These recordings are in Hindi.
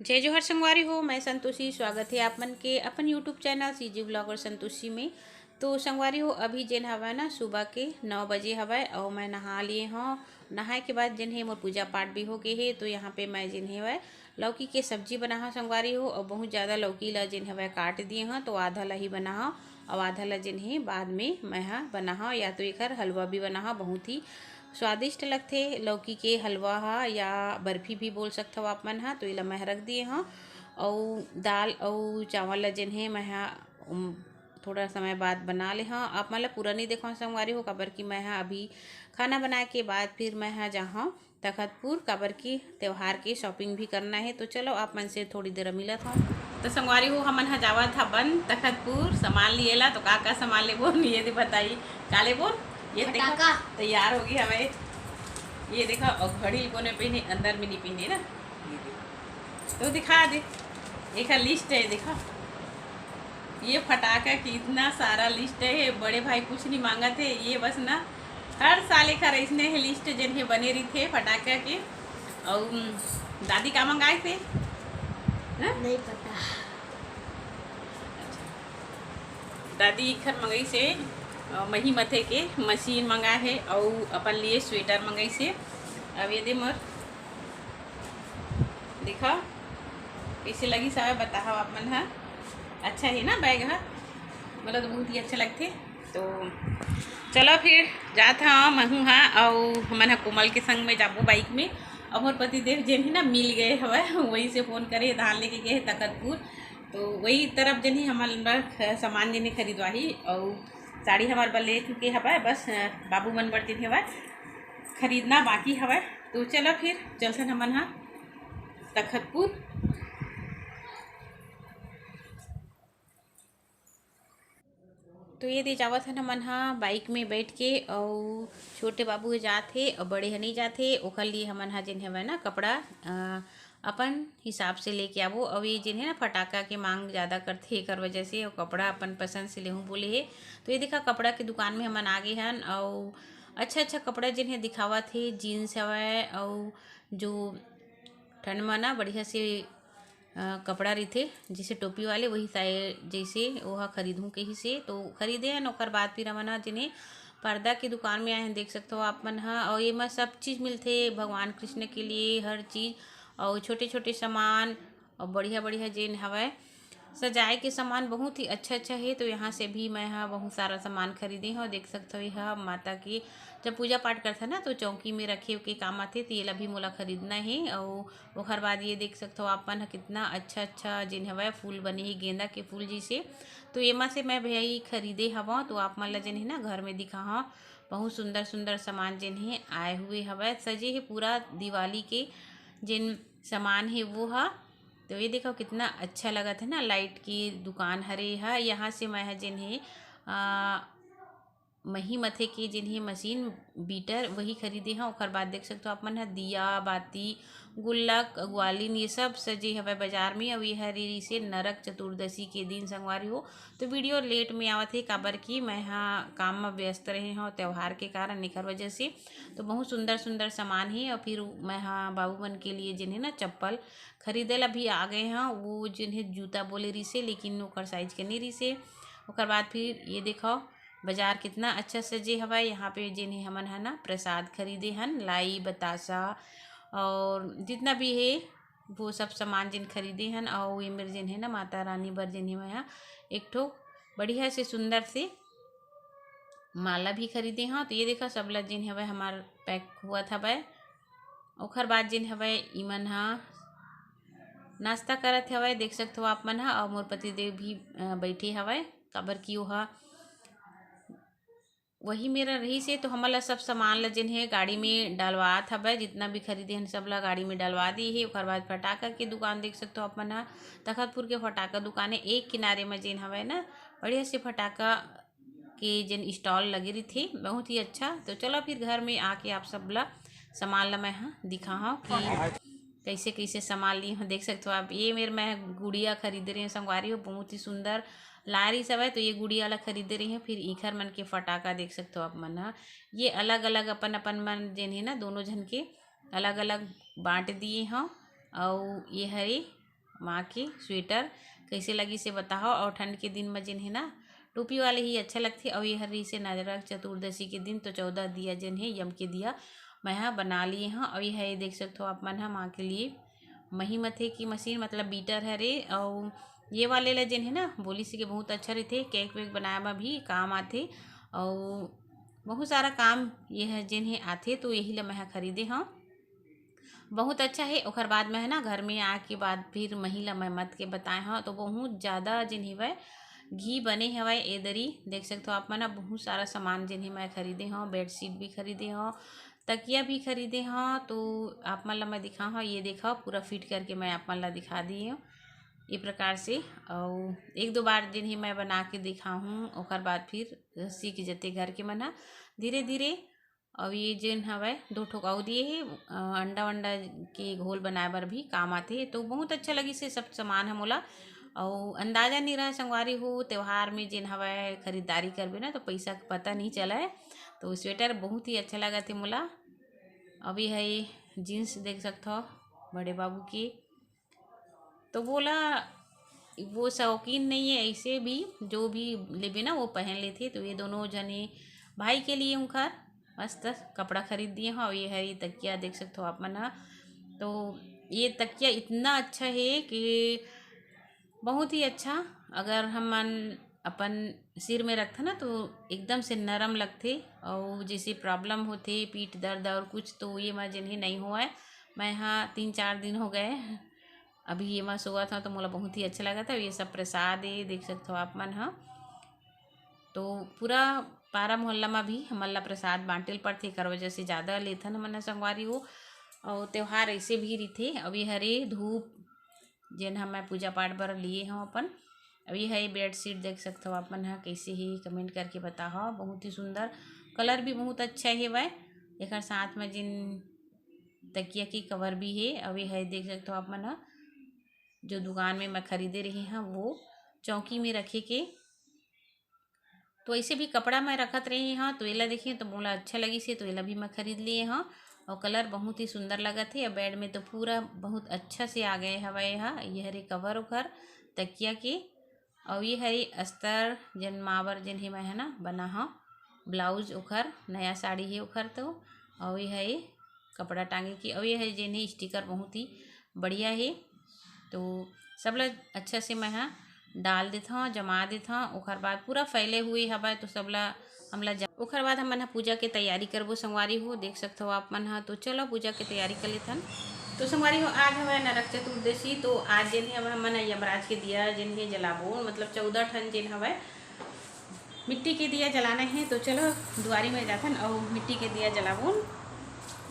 जय जोहर संगवारी हो। मैं संतोषी, स्वागत है आप मन के अपन YouTube channel CG blogger Santoshi में। तो संगवारी हो अभी जेन हवा ना सुबह के 9 बजे हवा और मैं नहा लिए हूँ। नहाए के बाद जिन्हें मोर पूजा पाठ भी हो गए है। तो यहाँ पे मैं जिन्हें वह लौकी के सब्जी बना हो संगवारी हो और बहुत ज़्यादा लौकी ला जिन्हें वह काट दिए हैं। तो आधा ला ही बना हो और आधा ला जिन्हें बाद में मैं बना हो या तो एक हलवा भी बना हो। बहुत ही स्वादिष्ट लगते लौकी के हलवा हा या बर्फी भी बोल सकते हो आप मन हा। तो इला मैं रख दिए हाँ और दाल और चावल जिन्हें मैं थोड़ा समय बाद बना ले हाँ। आप मतलब पूरा नहीं देखा संगवारी हो काबर की मैं अभी खाना बनाए के बाद फिर मैं जहाँ तखतपुर काबर की त्यौहार के शॉपिंग भी करना है। तो चलो आप मन से थोड़ी देर मिला था। तो संगवारी हो हमन जावा था बन तखतपुर सामान लिए ला। तो का सामान ले बोल ये दे बताइए का ले बोल। ये देखो तैयार होगी हमें। ये देखा और घड़ी को ने पहने अंदर में नहीं पहने ना। तो दिखा दे एक लिस्ट है देखा। ये फटाका की इतना सारा लिस्ट है। बड़े भाई कुछ नहीं मांगा थे ये बस ना हर साल एक इसने है लिस्ट जिन्हें बने रही थे फटाका के। और दादी का मंगाए थे नहीं पता। दादी खर मंगई से मही मथे के मशीन मंगाए है और अपन लिए स्वेटर मंगाई से। अब ये दे मोर देखा कैसे लगी सब बताओ आप मन। हाँ अच्छा है ना बैग है मतलब तो बहुत ही अच्छा लगते। तो चलो फिर जाता हाँ महू हाँ और हमन कोमल के संग में जाबो बाइक में। और मोर पतिदेव जिन ही ना मिल गए हवा वहीं से फ़ोन करे धान लेके गए तखतपुर। तो वही तरफ जिन ही हमारे सामान जिन्हें खरीदवा ही और साड़ी हमारे बल ले चुके हवा। बस बाबू मन बढ़ जिन हवा खरीदना बाकी हवा। तो चलो फिर चलसन हमन हाँ तखतपुर। तो ये दे जावत हन हमन हाँ बाइक में बैठ के और छोटे बाबू जाते और बड़े ह नहीं जाते। ओखर लिए हमन हाँ जिन हवे ना कपड़ा अपन हिसाब से लेके आवो। और ये जिन्हें ना फटाका के मांग ज़्यादा करते एकर वजह से और कपड़ा अपन पसंद से लेहूँ बोले है। तो ये देखा कपड़ा के दुकान में हमन आ गए हन और अच्छा अच्छा कपड़ा जिन्हें दिखावा थे जीन्स हवे और जो ठंड में ना बढ़िया से कपड़ा रही जैसे टोपी वाले वही साइज जैसे वह खरीदूँ कहीं से। तो खरीदे हैं और बाद फिर हमन जिन्हें पर्दा की दुकान में आए हैं देख सकते हो आप मन हाँ। और ये में सब चीज़ मिलते भगवान कृष्ण के लिए हर चीज़ और छोटे छोटे सामान और बढ़िया बढ़िया जेन हवा सजाए के सामान बहुत ही अच्छा अच्छा है। तो यहाँ से भी मैं हाँ बहुत सारा सामान खरीदे हैं और देख सकते हो यह माता की जब पूजा पाठ करता ना तो चौकी में रखे के काम आते। तो ये भी मोला खरीदना है। और ओखर बाद ये देख सकते हो आप मन कितना अच्छा अच्छा जिन हवा फूल बने ही गेंदा के फूल जैसे। तो एमा से मैं भाई खरीदे हवा। तो आप मन ला जिन है ना घर में दिखा हाँ बहुत सुंदर सुंदर सामान जिन है आए हुए हवा सजे है पूरा दिवाली के जिन सामान है वो हा। तो ये देखो कितना अच्छा लगा था ना लाइट की दुकान हरे है। यहाँ से मैं जिन्हें मही मथे की जिन्हें मशीन बीटर वही खरीदे हैं। और बाद देख सकते हो आप मन दिया बाती गुल्लक ग्वालिन ये सब सजे हवे बाजार में। और ये हरी से नरक चतुर्दशी के दिन संगवारी हो। तो वीडियो लेट में आवत है काबर की मैं हाँ काम में व्यस्त रहे हैं त्यौहार के कारण निकर वजह से। तो बहुत सुंदर सुंदर सामान है। और फिर मैं हाँ बाबू मन के लिए जिन्हें ना चप्पल खरीदे ला भी आ गए हैं वो जिन्हें जूता बोले रही से लेकिन ओकर साइज के नहीं रही से। ओकर बाद फिर ये देखो बाजार कितना अच्छा सजे हवा। यहाँ पे जिन्हें हमन है ना प्रसाद खरीदे हन लाई बतासा और जितना भी है वो सब सामान जिन खरीदे हन। और ये मेरे जिन है ना माता रानी बर जिन्हें मैं एक ठो बढ़िया से सुंदर से माला भी खरीदे हाँ। तो ये देखा सब ला जिन हवा हमार पैक हुआ था वह। ओखर बाद जिन हवा इमन हाँ नाश्ता करत हवा देख सकते हो आप मन हा। और मोर पतिदेव भी बैठे हवा काबर की वह वही मेरा रही से। तो हमला सब सामान ला जिन्हें गाड़ी में डलवात हवे जितना भी खरीदे हैं सब ला गाड़ी में डलवा दी है। ओकर बाद फटाका की दुकान देख सकते हो आप मन हा तखतपुर के फटाका दुकान है एक किनारे में जिन हवे ना बढ़िया से फटाका के जिन स्टॉल लगे रही थी बहुत ही अच्छा। तो चलो फिर घर में आके आप सब ला सामान ला मैं हाँ दिखा हाँ कि कैसे कैसे सामान ली हूँ। देख सकते हो आप ये मेरे मैं गुड़िया खरीद रही हूँ संगवारी हो बहुत ही सुंदर लारी सब है। तो ये गुड़िया वाला खरीद रही है। फिर इखर मन के फटाका देख सकते हो आप मन हाँ ये अलग अलग अपन अपन मन जिन है ना दोनों जन के अलग अलग बांट दिए हैं। और ये हरे माँ के स्वेटर कैसे लगी से बताओ। और ठंड के दिन में जिन्हें ना टोपी वाले ही अच्छा लगते। और ये हरी से नरक चतुर्दशी के दिन तो 14 दिया जिन्हें यम के दिया मैं यहाँ बना लिए हाँ। और यह है देख सकते हो आप मन हाँ माँ के लिए मही मथे की मशीन मतलब बीटर है रे। और ये वाले ला जिन्हें ना बोली से के बहुत अच्छा रहते, केक वेक बनाए में भी काम आते और बहुत सारा काम ये है जिन्हें आते। तो यही ला मैं खरीदे हाँ, बहुत अच्छा है। और बाद में है ना घर में आके के बाद फिर महिला मैं मत के बताए हाँ तो बहुत ज़्यादा जिन्हें वह घी बने हवाए एदरी देख सकते हो आप मना बहुत सारा सामान जिन्हें मैं खरीदे हाँ, बेडशीट भी खरीदे हाँ, तकिया भी खरीदे हाँ। तो आप मन ला मैं दिखा हाँ, ये देखा पूरा फिट करके मैं आप मन ला दिखा दी हूँ ये प्रकार से। और एक दो बार जिन्हें मैं बना के दिखा हूँ और बाद फिर सीख जते घर के मना धीरे धीरे। और ये जिन हवे 2 ठोक और दिए है अंडा वंडा के घोल बनाए बर भी काम आते। तो बहुत अच्छा लगी से सब सामान है मोला। और अंदाज़ा नहीं रहा संगवारी हो त्यौहार में जिन हवे खरीदारी करबे ना तो पैसा का पता नहीं चला है। तो स्वेटर बहुत ही अच्छा लगा थे मोला। अभी है जीन्स देख सकते हो बड़े बाबू की, तो बोला वो शौकीन नहीं है ऐसे भी जो भी लेबे ना वो पहन लेते। तो ये दोनों जने भाई के लिए उनका मस्त कपड़ा खरीद दिए हाँ। और ये है ये तकिया देख सकते हो आप मना। तो ये तकिया इतना अच्छा है कि बहुत ही अच्छा, अगर हम मन अपन सिर में रखते ना तो एकदम से नरम लगते। और जैसे प्रॉब्लम होते पीठ दर्द और कुछ तो ये मैं जिन्हें नहीं हुआ है। मैं यहाँ 3-4 दिन हो गए अभी ये मैं सोआ था तो मोला बहुत ही अच्छा लगा था। ये सब प्रसाद है देख सकते हो आप मन हाँ। तो पूरा पारा मोहल्ला में भी हमन ला प्रसाद बांटेल पड़थे कर वजह से ज़्यादा लेथन हमन संगवारी हो। और त्यौहार ऐसे भी रही। अभी हरे धूप जिन हम मैं पूजा पाठ बर लिए हम अपन। अभी है बेडशीट देख सकते हो आप मन हाँ कैसे ही कमेंट करके बताओ, बहुत ही सुंदर कलर भी बहुत अच्छा है वह। एक साथ में जिन तकिया की कवर भी है। अभी है देख सकते हो आप मन हाँ जो दुकान में मैं खरीदे रही हाँ वो चौकी में रखे के। तो ऐसे भी कपड़ा मैं रखत रही हाँ तो एला देखिए तो मोला अच्छा लगी से तो एला भी मैं खरीद लिए हाँ। और कलर बहुत ही सुंदर लगा थे। बेड में तो पूरा बहुत अच्छा से आ गए हवा यहाँ ये हरे कवर उखर तकिया के। और ये हरी अस्तर जन मावर जिन ही मैं है ना बना हाँ ब्लाउज उखर नया साड़ी है उखर। तो और ये है कपड़ा टांगे की। और ये है जिन स्टिकर बहुत ही बढ़िया है। तो सब लोग अच्छा से मैं हाँ डाल देता हूँ जमा देता हूँ। ओखर बाद पूरा फैले हुए हवा तो सबला हमला ओखर बाद हम मन पूजा के तैयारी करबो संगवारी हो देख सकते हो आप मन हाँ। तो चलो पूजा के तैयारी कर लेथन। तो संगवारी हो आज हमारे नरक चतुर्दशी। तो आज जिन है मन यमराज के दिया जिन है जलाबो मतलब 14 ठन जिन हवा मिट्टी के दिया जलाना है। तो चलो दुआरी में जाथन और मिट्टी के दिया जलाबो।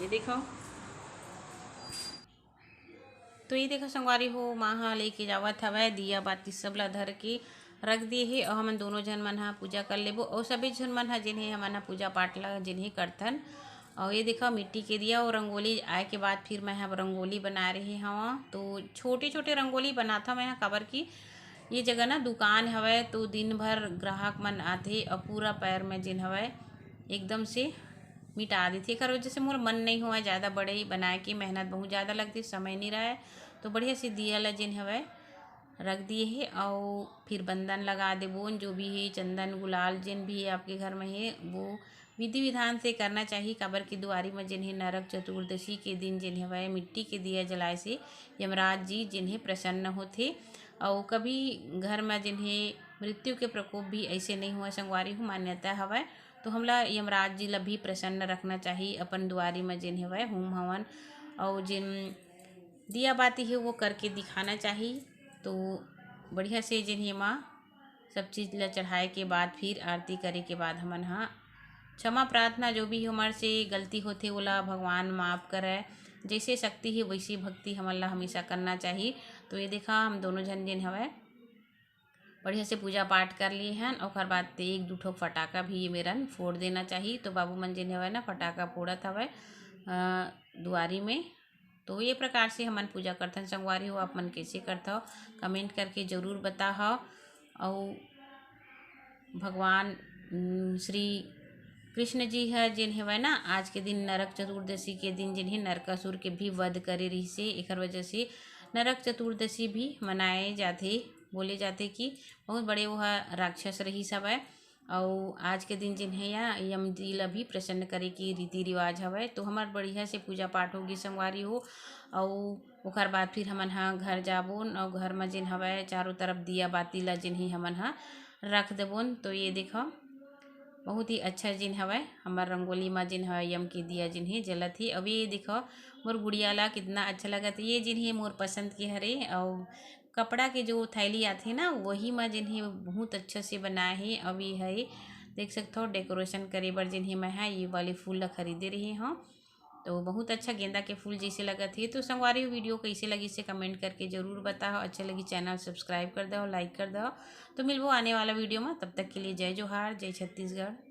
ये देखो तो ये देखो संगवारी हो माँ हाँ लेके जावत हवै दिया बाती सब ला धर के रख दिए है। और हमन दोनों जन मन हाँ पूजा कर लेबो। और सभी जन मन हाँ जिन्हें हमन हाँ पूजा पाठ ला जिन्हें करथन। और ये देखो मिट्टी के दिया और रंगोली आए के बाद फिर मैं यहाँ रंगोली बना रही हवा। तो छोटे छोटे रंगोली बनाता मैं यहाँ काबर की ये जगह ना दुकान हवै तो दिन भर ग्राहक मन आते और पूरा पैर में जिन हवै एकदम से मिटा देती कर वजह से मोर मन नहीं हुआ ज़्यादा बड़े ही बनाए की मेहनत बहुत ज़्यादा लगती समय नहीं रहा है। तो बढ़िया से दिया ला जिन हवै रख दिए है। और फिर बंधन लगा देबो जो भी है चंदन गुलाल जिन भी है आपके घर में है वो विधि विधान से करना चाहिए। काबर की दुआरी में जिन्हें नरक चतुर्दशी के दिन जिन्हें हवै मिट्टी के दिया जलाए से यमराज जी जिन्हें प्रसन्न होते। और कभी घर में जिन्हें मृत्यु के प्रकोप भी ऐसे नहीं हुआ संगवारी हो मान्यता हवै। तो हमला यमराज जी ला भी प्रसन्न रखना चाहिए अपन दुआरी में जिन हवै होम हवन और जिन दिया बाती है वो करके दिखाना चाहिए। तो बढ़िया से जिन्हें माँ सब चीज़ ला चढ़ाए के बाद फिर आरती करे के बाद हमन हाँ क्षमा प्रार्थना जो भी हमारे से गलती होते ओला भगवान माफ़ करे। जैसे शक्ति है वैसी भक्ति हमन ला हमेशा करना चाहिए। तो ये देखा हम दोनों जन जिन हवै बढ़िया से पूजा पाठ कर लिए हैं। और बाद 1-2 ठोक फटाका भी मेरन फोड़ देना चाहिए। तो बाबू मन जिन हवै ना फटाका फोड़त हवै दुआरी में। तो ये प्रकार से हमन पूजा करथन संगवारी हो आप मन कैसे करता हो कमेंट करके ज़रूर बताओ। और भगवान श्री कृष्ण जी है जिन हवै ना आज के दिन नरक चतुर्दशी के दिन जिन्हें नरकासुर के भी वध करे रही से एक वजह से नरक चतुर्दशी भी मनाए जाते। बोले जाते कि बहुत बड़े वह राक्षस रही सब है। और आज के दिन जिन्हें या यमदील भी प्रसन्न करे की रीति रिवाज हवै। तो हमार बढ़िया से पूजा पाठ होगी संगवारी हो। और ओकर बाद फिर हमन हा घर जाबोन और घर में जिन हवै चारों तरफ दिया बाती ला जिन्हें हमन हा रख देबोन। तो ये देखो बहुत ही अच्छा जिन हवै हमार रंगोली में जिन हवै यम के दिया जिन्हें जलत ही। अभी ये देखो मोर गुड़िया ला कितना अच्छा लगत। ये जिन्हें मोर पसंद के हरे। और कपड़ा के जो थैली आथे ना वही में जिन्हें बहुत अच्छा से बनाए है। अभी है देख सकते हो डेकोरेशन करे बर जिन्हें मैं है ये वाले फूल ला खरीदे रही हूँ। तो बहुत अच्छा गेंदा के फूल जैसे लगत है। तो संगवारी वीडियो कैसे लगी से कमेंट करके ज़रूर बताओ। अच्छा लगी चैनल सब्सक्राइब कर दो, लाइक कर दो। तो मिलबो आने वाला वीडियो में, तब तक के लिए जय जोहार, जय छत्तीसगढ़।